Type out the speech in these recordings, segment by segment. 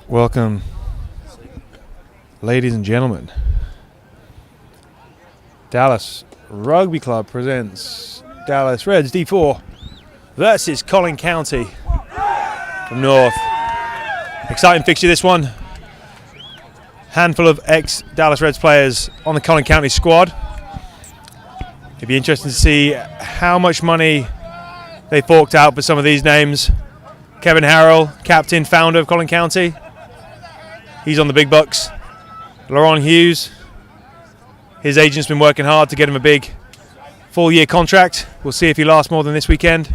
Welcome, ladies and gentlemen. Dallas Rugby Club presents Dallas Reds D4 versus Collin County from North. Exciting fixture, this one. Handful of ex-Dallas Reds players on the Collin County squad. It'd be interesting to see how much money they forked out for some of these names. Kevin Harrell, captain, founder of Collin County. He's on the big bucks. Laurent Hughes, his agent's been working hard to get him a big full-year contract. We'll see if he lasts more than this weekend.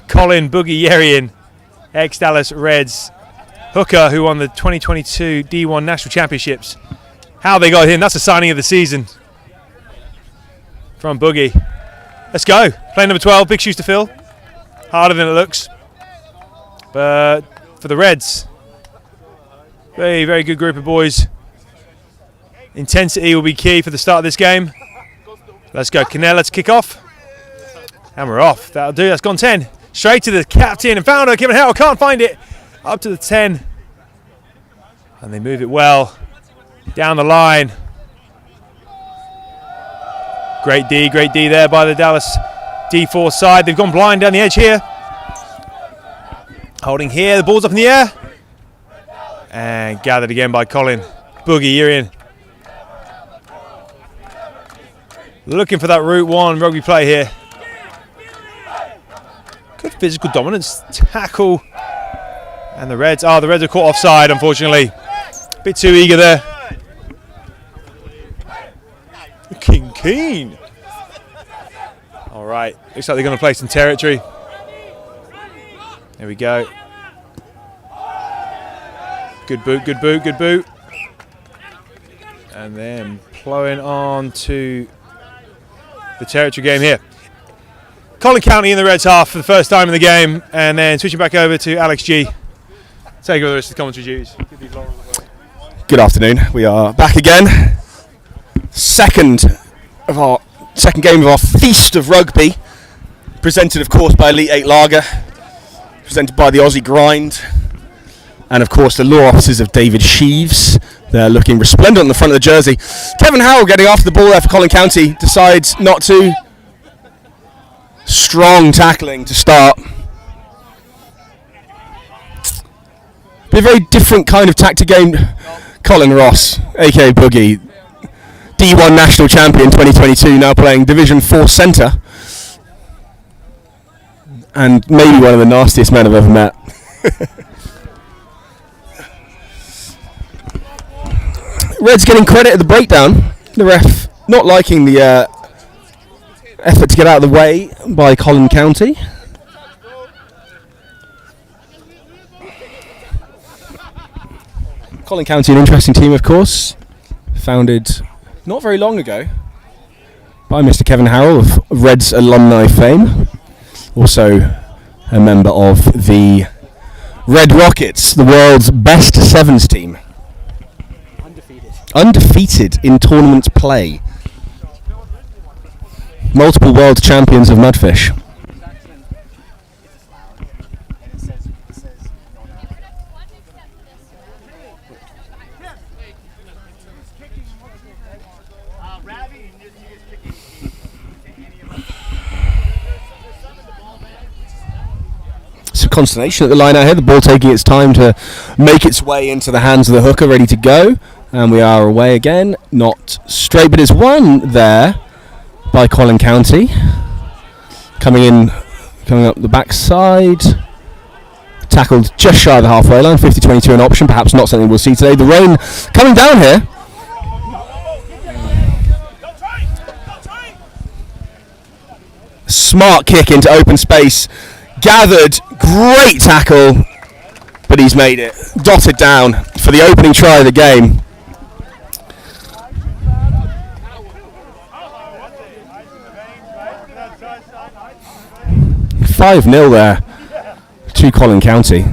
Collin Boogie Yerian, ex-Dallas Reds hooker who won the 2022 D1 National Championships. How they got him, that's the signing of the season from Boogie. Let's go. Play number 12, big shoes to fill. Harder than it looks. But for the Reds, very, very good group of boys. Intensity will be key for the start of this game. Let's go, Canel, let's kick off. And we're off. That'll do, that's gone 10. Straight to the captain and founder, Kevin Harrell, can't find it. Up to the 10. And they move it well. Down the line. Great D there by the Dallas D4 side. They've gone blind down the edge here. Holding here, the ball's up in the air. And gathered again by Collin Boogie Yerian. Looking for that Route 1 rugby play here. Good physical dominance. Tackle. And the Reds are caught offside, unfortunately. A bit too eager there. Looking keen. All right, looks like they're going to play some territory. There we go. Good boot. And then plowing on to the territory game here. Collin County in the Reds half for the first time in the game, and then switching back over to Alex G. Take over the rest of the commentary duties. Good afternoon. We are back again. Second game of our feast of rugby, presented of course by Elite 8 Lager, presented by the Aussie Grind, and of course the law offices of David Sheaves. They're looking resplendent on the front of the jersey. Kevin Harrell getting after the ball there for Collin County, decides not to. Strong tackling to start. Be a very different kind of tactic game. Colin Ross, aka Boogie, D1 National Champion 2022, now playing Division 4 centre. And maybe one of the nastiest men I've ever met. Reds getting credit at the breakdown. The ref not liking the effort to get out of the way by Collin County. Collin County, an interesting team, of course, founded not very long ago by Mr. Kevin Harrell of Reds alumni fame, also a member of the Red Rockets, the world's best sevens team. Undefeated in tournament play. Multiple world champions of mudfish. Some consternation at the line out here. The ball taking its time to make its way into the hands of the hooker, ready to go. And we are away again. Not straight, but it's one there by Collin County. Coming up the backside. Tackled just shy of the halfway line. 50-22 an option. Perhaps not something we'll see today. The rain coming down here. Smart kick into open space. Gathered. Great tackle. But he's made it. Dotted down for the opening try of the game. $5-0 there to Collin County.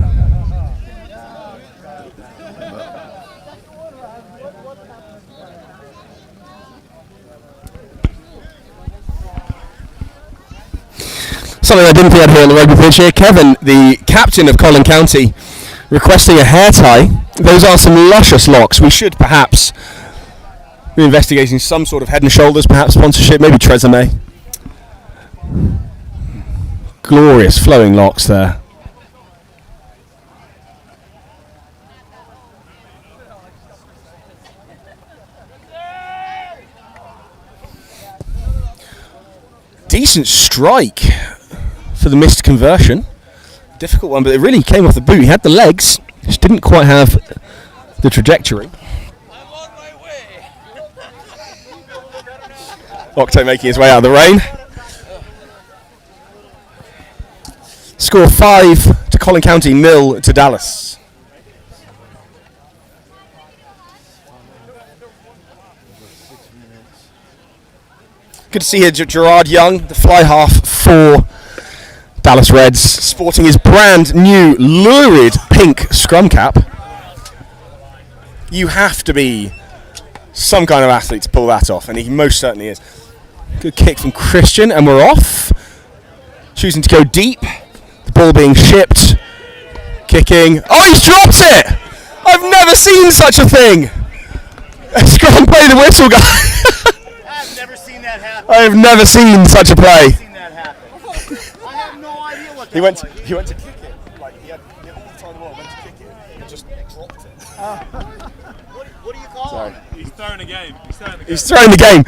Something I didn't think I'd hear on the rugby pitch here. Kevin, the captain of Collin County, requesting a hair tie. Those are some luscious locks. We should perhaps be investigating some sort of Head and Shoulders, perhaps sponsorship, maybe Tresemme. Glorious flowing locks there. Decent strike for the missed conversion. Difficult one, but it really came off the boot. He had the legs, just didn't quite have the trajectory. I'm on my way. Octo making his way out of the rain. Score 5 to Collin County, 0 to Dallas. Good to see here Gerard Young, the fly half for Dallas Reds, sporting his brand new lurid pink scrum cap. You have to be some kind of athlete to pull that off, and he most certainly is. Good kick from Christian, and we're off. Choosing to go deep. The ball being shipped. Kicking. Oh, he's dropped it! I've never seen such a thing! Scrum play the whistle guy. I've never seen that happen. I have never seen such a play. I have no idea what that He went was. to kick it. Like he had all the time in the world, went to kick it and just dropped it. What do you call it? He's throwing a game. He's throwing the game.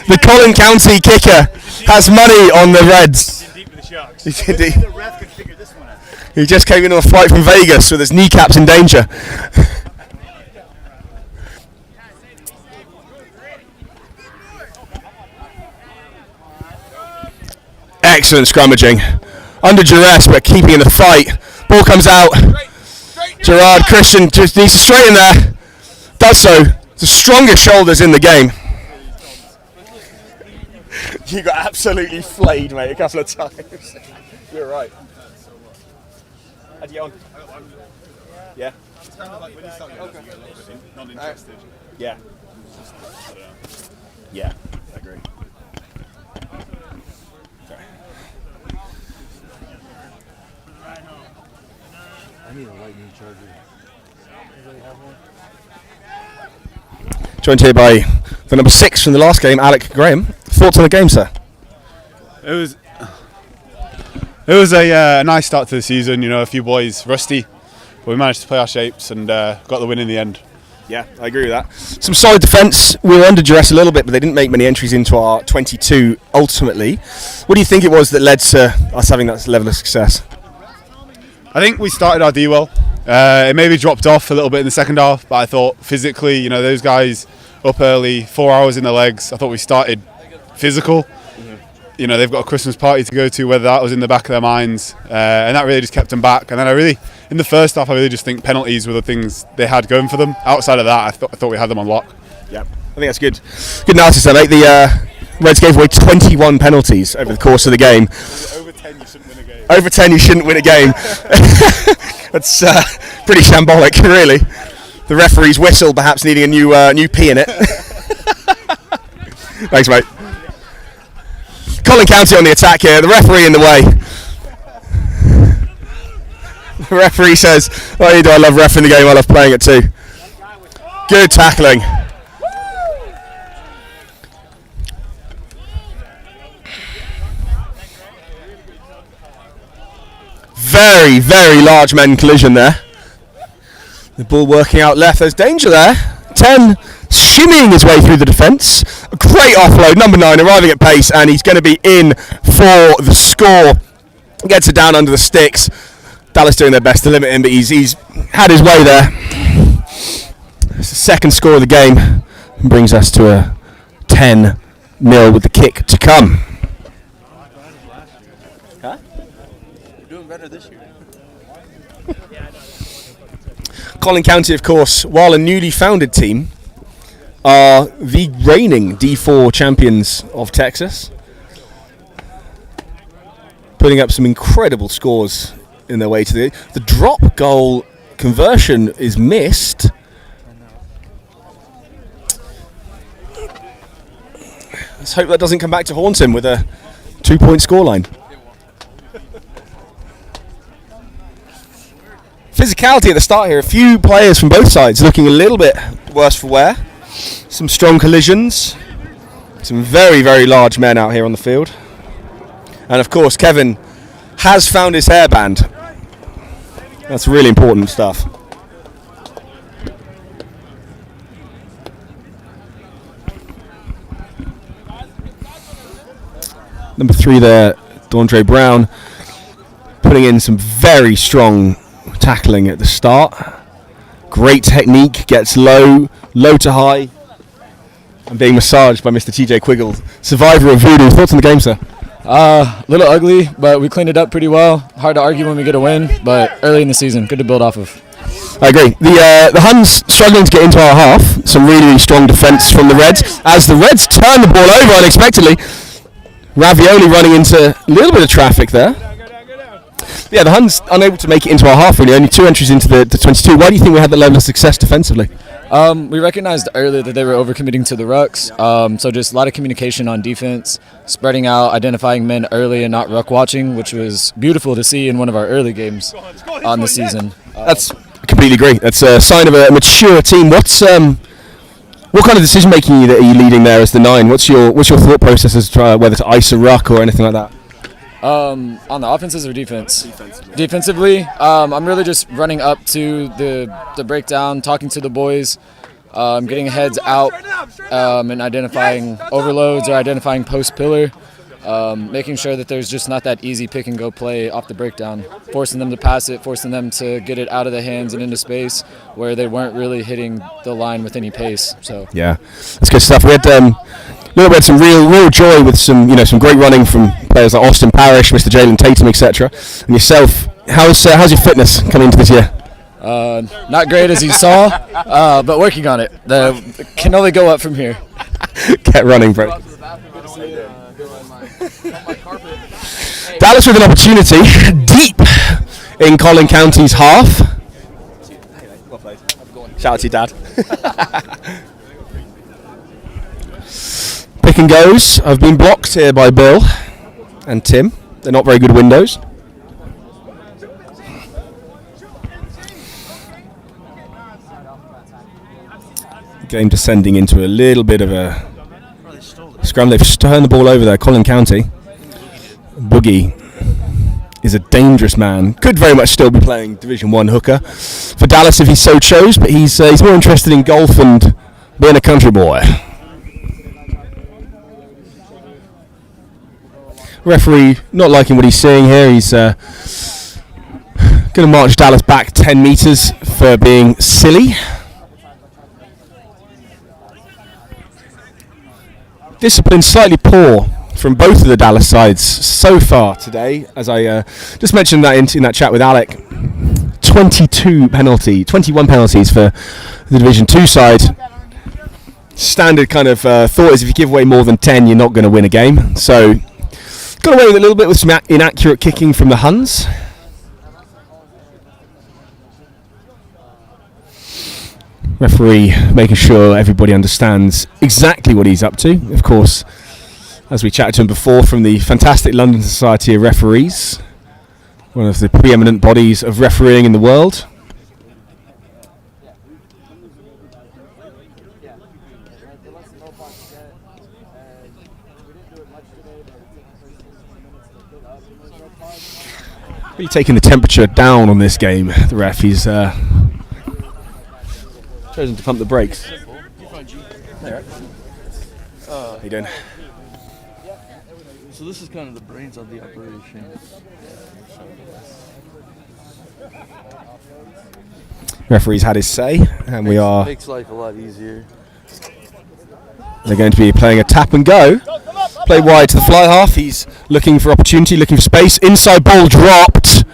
The Collin County kicker has money on the Reds. Deep with the Sharks. The ref can figure this one out. He just came into a flight from Vegas with his kneecaps in danger. Excellent scrummaging. Under duress, but keeping in the fight. Ball comes out. Gerard Christian just needs to straighten there. Does so. The strongest shoulders in the game. You got absolutely flayed, mate, a couple of times. You're right. How'd you get on? Yeah. It's kind of like when you start getting a little bit not interested. Yeah. Yeah, I agree. Sorry. I need a lightning charger. Anybody have one? Joined here by the number 6 from the last game, Alec Graham. Thoughts on the game, sir? It was a nice start to the season. You know, a few boys rusty, but we managed to play our shapes and got the win in the end. Yeah, I agree with that. Some solid defence. We were under duress a little bit, but they didn't make many entries into our 22 ultimately. What do you think it was that led to us having that level of success? I think we started our D well. It maybe dropped off a little bit in the second half, but I thought physically, you know, those guys up early, 4 hours in the legs. I thought we started physical. You know, they've got a Christmas party to go to, whether that was in the back of their minds, and that really just kept them back. And then in the first half, I really just think penalties were the things they had going for them. Outside of that, I thought we had them on lock. Yeah, I think that's good. Good analysis there, mate. The Reds gave away 21 penalties over the course of the game. Over 10, you shouldn't win a game. Over 10, you shouldn't win a game. That's pretty shambolic, really. The referee's whistle perhaps needing a new P in it. Thanks, mate. Collin County on the attack here. The referee in the way. The referee says, "Oh, do I love reffing the game? I love playing it too." Good tackling. Very, very large men collision there. The ball working out left. There's danger there. 10 shimmying his way through the defence. A great offload. Number 9 arriving at pace, and he's going to be in for the score. Gets it down under the sticks. Dallas doing their best to limit him, but he's had his way there. It's the second score of the game and brings us to a 10-0 with the kick to come. We're doing better this year. Collin County, of course, while a newly founded team, are the reigning D4 champions of Texas. Putting up some incredible scores in their way to the drop goal conversion is missed. Let's hope that doesn't come back to haunt him with a 2-point scoreline. Physicality at the start here. A few players from both sides looking a little bit worse for wear. Some strong collisions. Some very, very large men out here on the field. And of course, Kevin has found his hairband. That's really important stuff. Number 3 there, Dondre Brown, putting in some very strong tackling at the start. Great technique, gets low to high, and being massaged by Mr. TJ Quiggle, survivor of voodoo. Thoughts on the game, sir? A little ugly, but we cleaned it up pretty well. Hard to argue when we get a win, but early in the season, good to build off of. I agree. The Huns struggling to get into our half. Some really, really strong defence from the Reds. As the Reds turn the ball over unexpectedly, Ravioli running into a little bit of traffic there. Yeah, the Huns unable to make it into our half, really. Only 2 entries into the 22. Why do you think we had that level of success defensively? We recognized earlier that they were overcommitting to the rucks, so just a lot of communication on defense, spreading out, identifying men early and not ruck watching, which was beautiful to see in one of our early games on the season. That's I completely agree. That's a sign of a mature team. What kind of decision making are you leading there as the 9? What's your thought process as to whether to ice a ruck or anything like that? On the offenses or defense? Defensively, I'm really just running up to the breakdown, talking to the boys, getting heads out, and identifying overloads or identifying post pillar, making sure that there's just not that easy pick and go play off the breakdown, forcing them to pass it, forcing them to get it out of the hands and into space where they weren't really hitting the line with any pace. So yeah, that's good stuff. We had some real joy with some great running from players like Austin Parrish, Mr. Jalen Tatum, etc. And yourself, how's your fitness coming into this year? Not great as you saw, but working on it. Can only go up from here. Get running, bro. Dallas with an opportunity deep in Collin County's half. Shout out to your dad. Pick and goes have been blocked here by Bill and Tim. They're not very good windows. Game descending into a little bit of a scrum. They've turned the ball over there. Collin County. Boogie is a dangerous man. Could very much still be playing Division 1 hooker for Dallas if he so chose, but he's more interested in golf and being a country boy. Referee not liking what he's seeing here. He's going to march Dallas back 10 metres for being silly. Discipline slightly poor from both of the Dallas sides so far today. As I just mentioned that in that chat with Alec, 21 penalties for the Division 2 side. Standard kind of thought is if you give away more than 10, you're not going to win a game. So got away with a little bit with some inaccurate kicking from the Huns. Referee making sure everybody understands exactly what he's up to. Of course, as we chatted to him before, from the fantastic London Society of Referees, one of the preeminent bodies of refereeing in the world. Really taking the temperature down on this game, the ref. He's chosen to pump the brakes. How you doing? So this is kind of the brains of the operation. Referee's had his say, and we are. Makes life a lot easier. They're going to be playing a tap and go. Play wide to the fly half. He's looking for opportunity, looking for space. Inside ball dropped.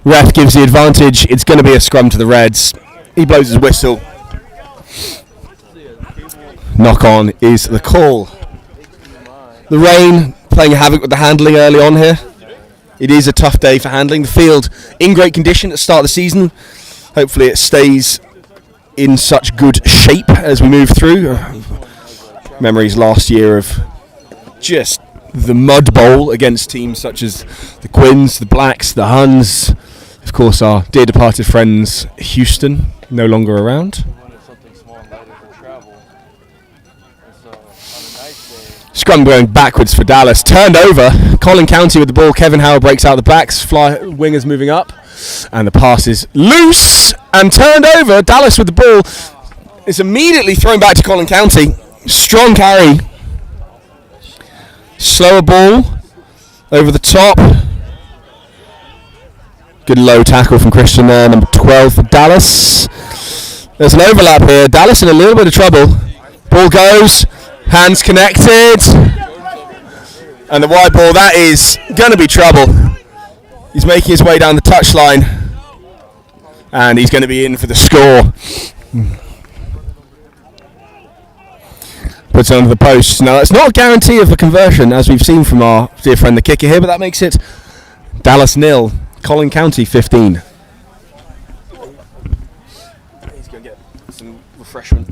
Ref gives the advantage. It's going to be a scrum to the Reds. He blows his whistle. Knock on is the call. The rain playing havoc with the handling early on here. It is a tough day for handling. The field in great condition at the start of the season. Hopefully it stays in such good shape as we move through. Memories last year of just the Mud Bowl against teams such as the Quins, the Blacks, the Huns, of course our dear departed friends Houston, no longer around. Scrum going backwards for Dallas, turned over, Collin County with the ball, Kevin Howard breaks out the backs, wingers moving up, and the pass is loose and turned over. Dallas with the ball is immediately thrown back to Collin County, strong carry, slower ball over the top, good low tackle from Christian there, number 12 for Dallas. There's an overlap here, Dallas in a little bit of trouble, ball goes, hands connected, and the wide ball, that is going to be trouble. He's making his way down the touchline, and he's going to be in for the score. Puts it under the post. Now, that's not a guarantee of the conversion, as we've seen from our dear friend the kicker here, but that makes it Dallas 0, Collin County 15. He's going to get some refreshment.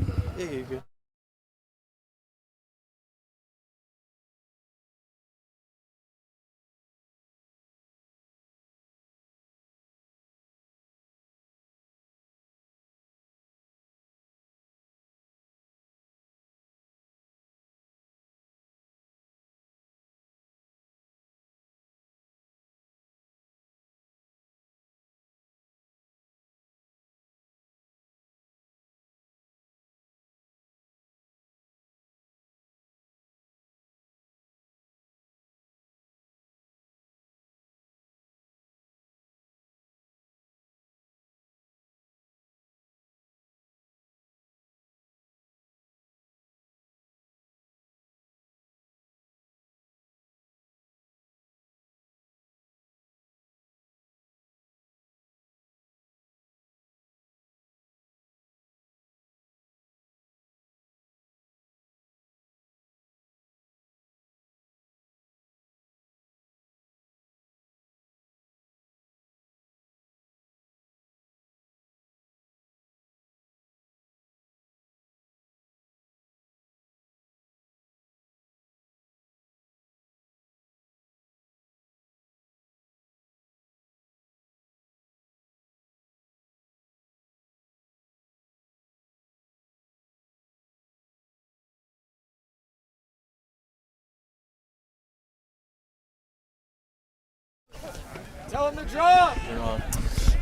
Tell him to drop.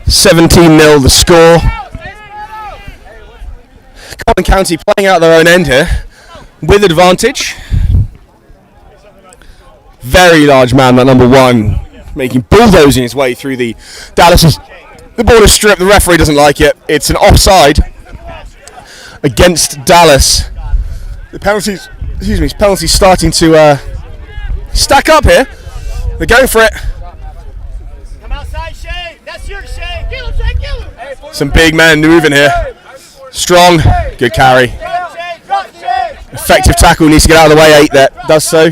17-0 the score. Collin County playing out their own end here with advantage. Very large man, that number 1, making bulldozing his way through the Dallas. The ball is stripped. The referee doesn't like it. It's an offside against Dallas. The penalties starting to stack up here. They're going for it. Some big men moving here. Strong, good carry. Effective tackle, needs to get out of the way. 8 there, does so.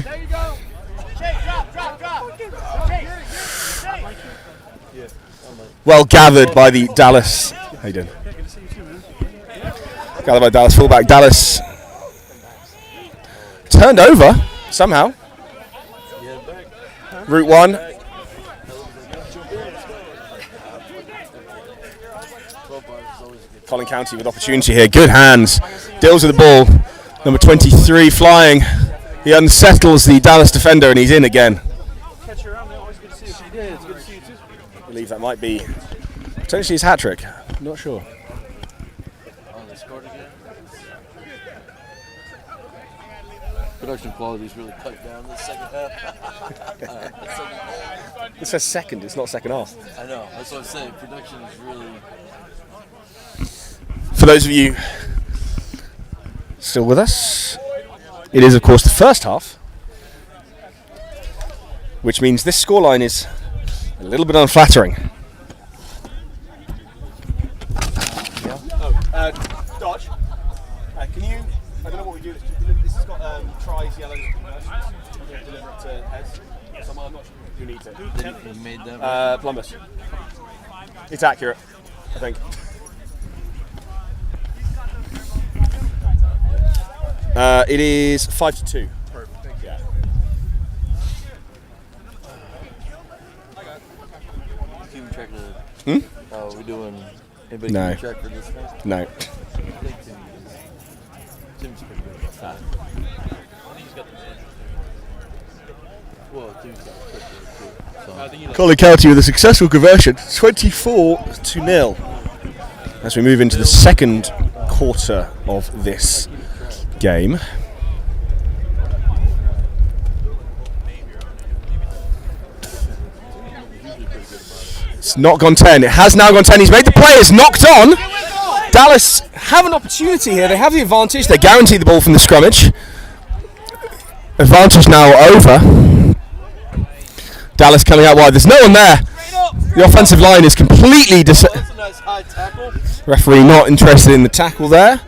Well gathered by the Dallas. How you doing? Gathered by Dallas fullback. Dallas turned over somehow. Route 1. Collin County with opportunity here. Good hands. Deals with the ball. Number 23 flying. He unsettles the Dallas defender and he's in again. I believe that might be potentially his hat trick. I'm not sure. Production quality is really cut down in the second half. It says second, it's not second half. I know, that's what I'm saying. Production is really... For those of you still with us, it is of course the first half, which means this scoreline is a little bit unflattering. Dodge, can you, I don't know what we do, this has got tries, yellows, deliver it to heads, so I'm not sure who needs it. Who made them? Plumbus. It's accurate, I think. It is 5-2. Perfect. Yeah. Oh, we doing anybody No. check for this thing? No. I think Tim's pretty good at that. Well, Tim's got a quick one too. So. Collin County with a successful conversion, 24-0, as we move into the second quarter of this game. It's not gone 10. It has now gone 10. He's made the play. It's knocked on. Dallas have an opportunity here. They have the advantage. They guarantee the ball from the scrummage. Advantage now over. Dallas coming out wide. There's no one there. The offensive line is completely That's a nice high tackle. referee not interested in the tackle there.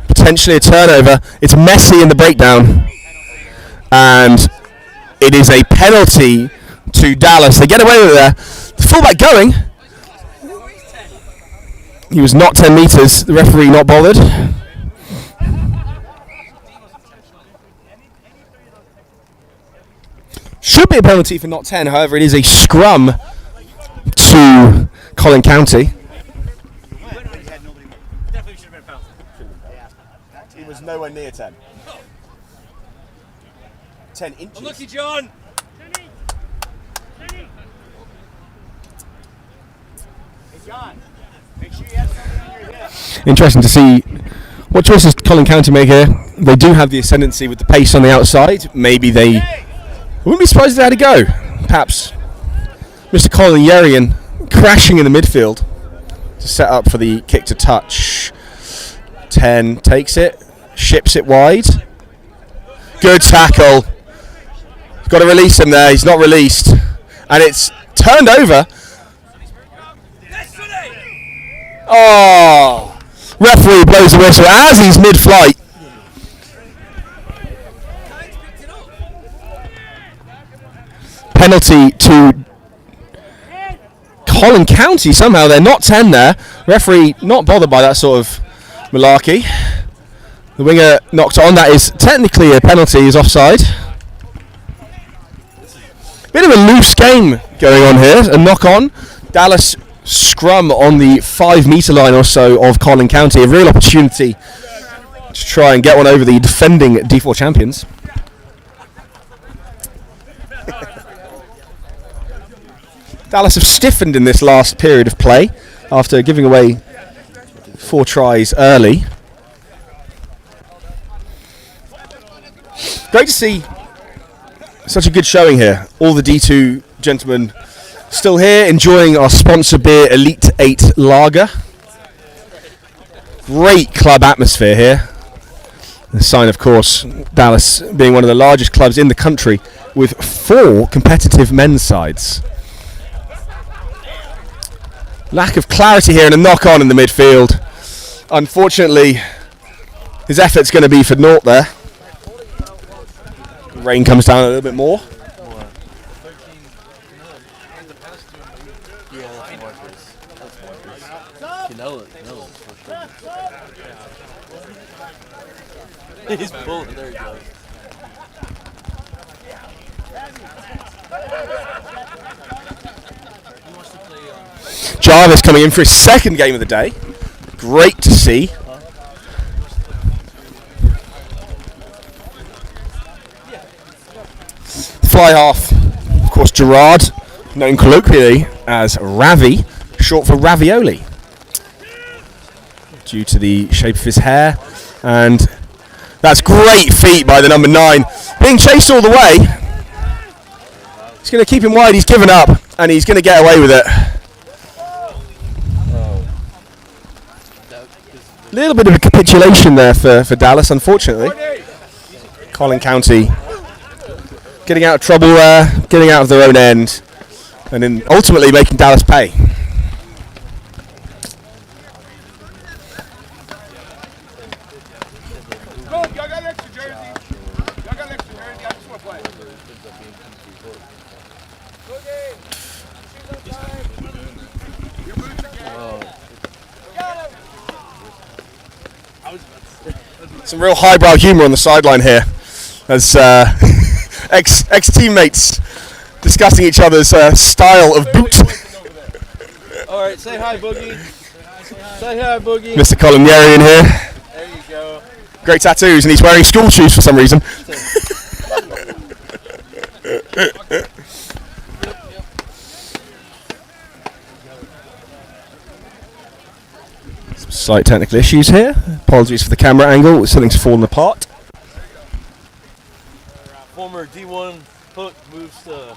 Potentially a turnover. It's messy in the breakdown. And it is a penalty to Dallas. They get away with it there. The fullback going. He was not 10 metres. The referee not bothered. Should be a penalty for not 10. However, it is a scrum to Collin County. He was nowhere near 10. 10 inches. Unlucky, John. Interesting to see what choices Collin County make here. They do have the ascendancy with the pace on the outside. Maybe they wouldn't be surprised if they had to go. Perhaps Mr. Colin Yerian crashing in the midfield to set up for the kick to touch. 10 takes it, ships it wide. Good tackle. Got to release him there. He's not released, and it's turned over. Oh! Referee blows the whistle as he's mid-flight. Penalty to Collin County. Somehow they're not 10 there. Referee not bothered by that sort of malarkey. The winger knocked on. That is technically a penalty. He's offside. Bit of a loose game going on here. A knock on. Dallas scrum on the 5 metre line or so of Collin County. A real opportunity to try and get one over the defending D4 champions. Dallas have stiffened in this last period of play after giving away 4 tries early. Great to see such a good showing here. All the D2 gentlemen still here enjoying our sponsor beer, Elite 8 Lager. Great club atmosphere here. The sign, of course, Dallas being one of the largest clubs in the country with 4 competitive men's sides. Lack of clarity here and a knock on in the midfield. Unfortunately, his effort's going to be for naught there. Rain comes down a little bit more. He's pulling. There he goes. Jarvis coming in for his second game of the day. Great to see. Fly half, of course, Gerard, known colloquially as Ravi, short for ravioli, due to the shape of his hair. And that's great feet by the number 9, being chased all the way. He's going to keep him wide. He's given up, and he's going to get away with it. A little bit of a capitulation there for Dallas, unfortunately. Collin County getting out of trouble there, getting out of their own end, and then ultimately making Dallas pay. Some real highbrow humour on the sideline here, as ex-teammates discussing each other's style of boot. All right, say hi, Boogie. Say hi, Boogie. Mr. Collin in here. There you go. Great tattoos, and he's wearing school shoes for some reason. Some slight technical issues here. Apologies for the camera angle. Something's fallen apart. Former D1 hook moves to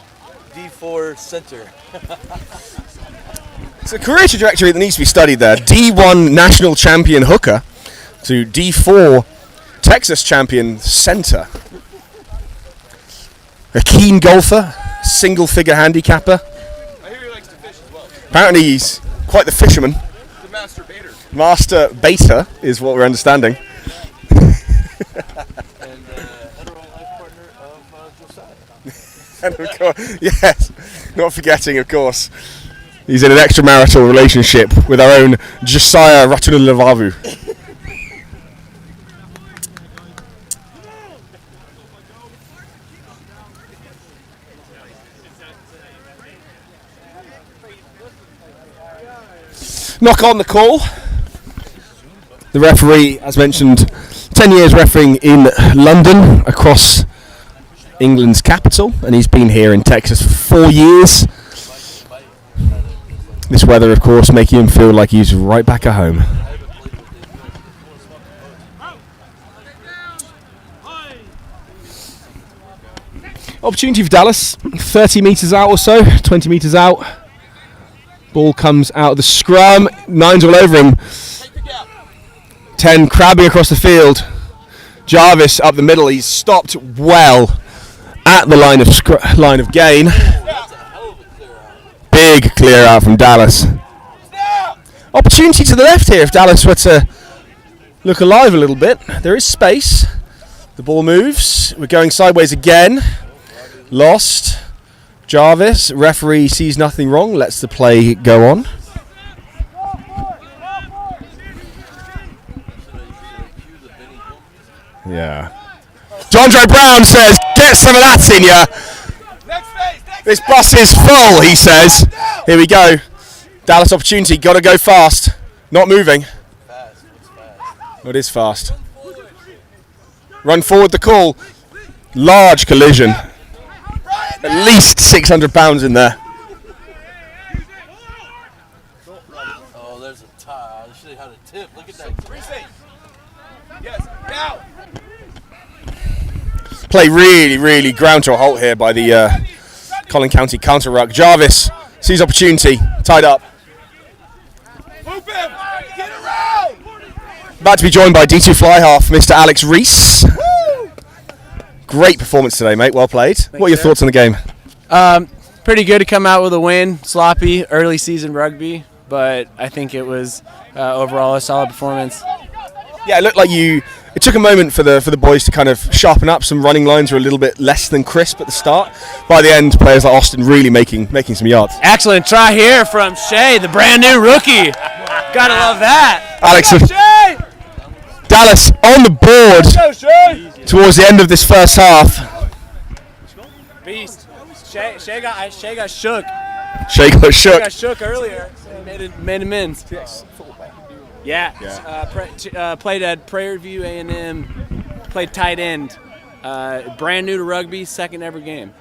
D4 center. It's a career trajectory that needs to be studied there. D1 national champion hooker to D4 Texas champion center. A keen golfer, single figure handicapper. I hear he likes to fish as well. Apparently he's quite the fisherman. The master baiter. Master baiter is what we're understanding. And hetero life partner of Josiah. And of course, yes, not forgetting, of course, he's in an extramarital relationship with our own Josiah Ratunulavavu. Knock on the call. The referee, as mentioned, 10 years refereeing in London, across England's capital, and he's been here in Texas for 4 years. This weather, of course, making him feel like he's right back at home. Opportunity for Dallas, 30 metres out or so, 20 metres out. Ball comes out of the scrum, 9's all over him. 10 crabbing across the field. Jarvis up the middle, he's stopped well at the line of gain. Big clear out from Dallas. Opportunity to the left here if Dallas were to look alive a little bit. There is space. The ball moves. We're going sideways again. Lost. Jarvis. Referee sees nothing wrong. Lets the play go on. Yeah. Jondre Brown says, get some of that in ya. This bus is full, he says. Here we go. Dallas opportunity. Got to go fast. Not moving. Oh, it is fast. Run forward the call. Large collision. At least 600 pounds in there. Oh, there's a tie. I should have had a tip. Look at that. Yes, now. Play really ground to a halt here by the Collin County counter ruck. Jarvis sees opportunity. Tied up. Move him. Get around. About to be joined by D2 fly half, Mr. Alex Reese. Great performance today, mate. Well played. What are your thoughts on the game? Pretty good to come out with a win. Sloppy early season rugby, but I think it was overall a solid performance. Yeah, it looked like it took a moment for the boys to kind of sharpen up. Some running lines were a little bit less than crisp at the start. By the end, players like Austin really making some yards. Excellent try here from Shea, the brand new rookie. Gotta love that. Alex, Dallas on the board towards the end of this first half. Beast. Shea got shook. Shea got shook. Got shook earlier. Made amends. Yeah. Played at Prairie View A&M. Played tight end. Brand new to rugby, second ever game.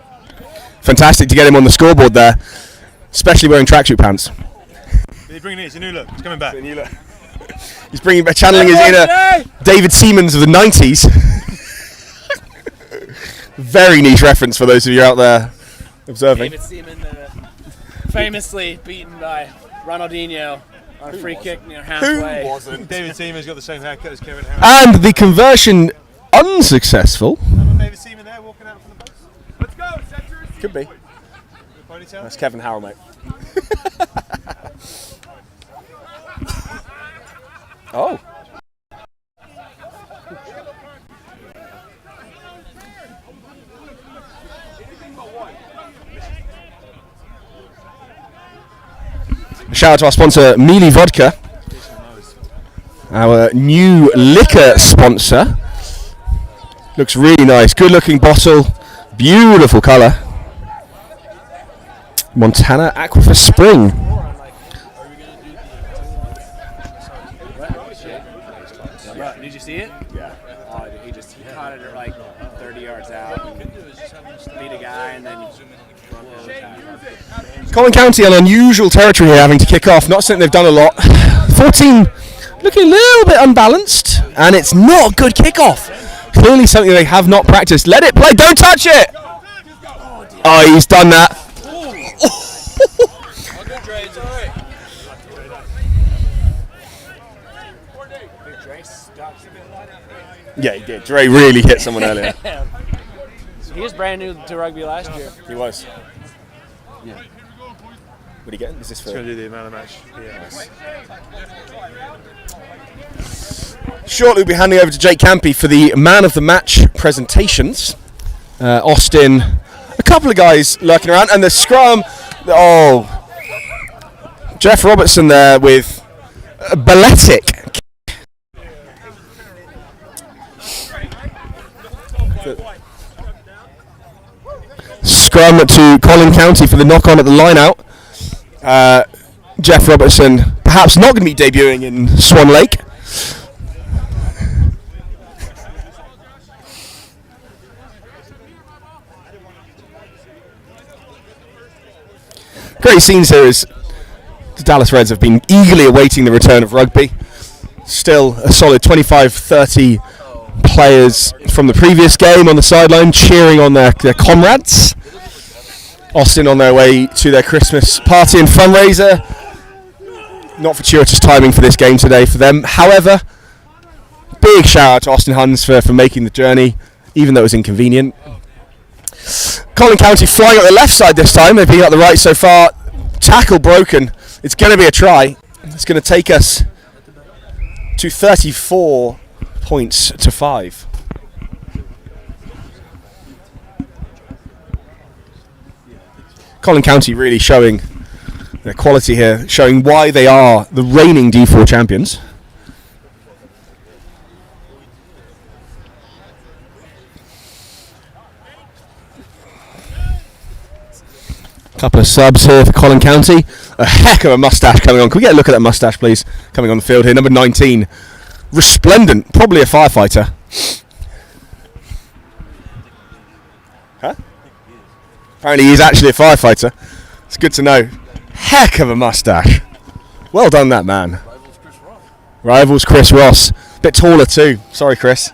Fantastic to get him on the scoreboard there, especially wearing tracksuit pants. He's bringing it. It's a new look. It's coming back. He's channeling his inner David Seamans of the 90s. Very niche reference for those of you out there observing. David Seaman, famously beaten by Ronaldinho on a free kick near halfway. Who wasn't? David Seaman's got the same haircut as Kevin Harris. And the conversion unsuccessful. David Seaman there walking out from the post. Let's go. Center. Could be. Ponytail. That's Kevin Harrell, mate. Oh. A shout out to our sponsor, Mealy Vodka, our new liquor sponsor. Looks really nice. Good looking bottle, beautiful colour. Montana Aquifer Spring. Did you see it? Yeah. Oh, he caught it at like 30 yards out and beat a guy and then Collin County on unusual territory here, having to kick off. Not something they've done a lot. 14 looking a little bit unbalanced, and it's not a good kickoff. Clearly something they have not practiced. Let it play. Don't touch it. Oh, he's done that. Yeah, he did. Dre really hit someone earlier. he was brand new to rugby last year. He was. Yeah. What are you getting? Is this for? He's going to do the man of the match. Yeah. Shortly, we'll be handing over to Jake Campy for the man of the match presentations. Austin, a couple of guys lurking around, and the scrum. Oh, Jeff Robertson there with Balletic. Scrum to Collin County for the knock-on at the line-out. Jeff Robertson perhaps not going to be debuting in Swan Lake. Great scenes here as the Dallas Reds have been eagerly awaiting the return of rugby. Still a solid 25-30 players from the previous game on the sideline cheering on their comrades. Austin on their way to their Christmas party and fundraiser. Not fortuitous timing for this game today for them. However, big shout out to Austin Huns for making the journey, even though it was inconvenient. Collin County flying up the left side this time. They've been up the right so far. Tackle broken. It's going to be a try. It's going to take us to 34 points to 5. Collin County really showing their quality here, showing why they are the reigning D4 champions. Couple of subs here for Collin County. A heck of a mustache coming on. Can we get a look at that mustache, please? Coming on the field here, number 19. Resplendent, probably a firefighter. Huh? Apparently he's actually a firefighter. It's good to know. Heck of a mustache. Well done, that man. Rivals Chris Ross. Bit taller too. Sorry, Chris.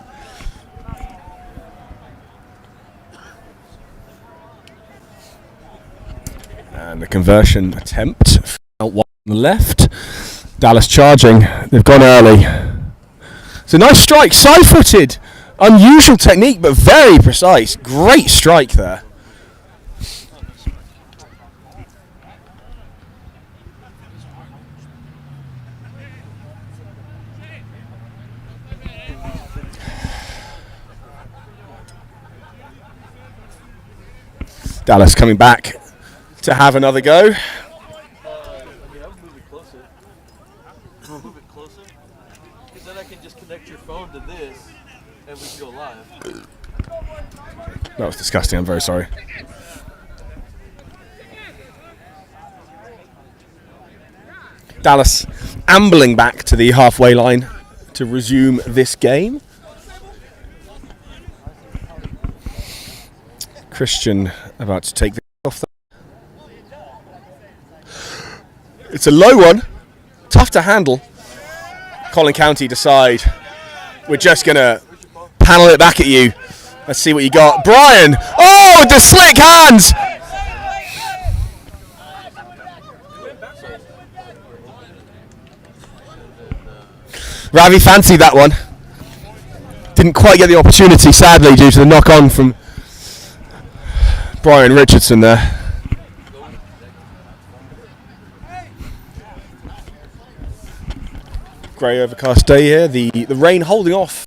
And the conversion attempt. Out one on the left. Dallas charging. They've gone early. It's a nice strike. Side-footed. Unusual technique, but very precise. Great strike there. Dallas coming back to have another go. Yeah, I'll move it closer. Move it closer. Because then I can just connect your phone to this and we can go live. That was disgusting, I'm very sorry. Dallas ambling back to the halfway line to resume this game. Christian about to take this off. It's a low one, tough to handle. Collin County decide we're just going to panel it back at you. Let's see what you got. Brian! Oh, with the slick hands! Ravi fancied that one. Didn't quite get the opportunity, sadly, due to the knock-on from Brian Richardson there. Grey overcast day here. The rain holding off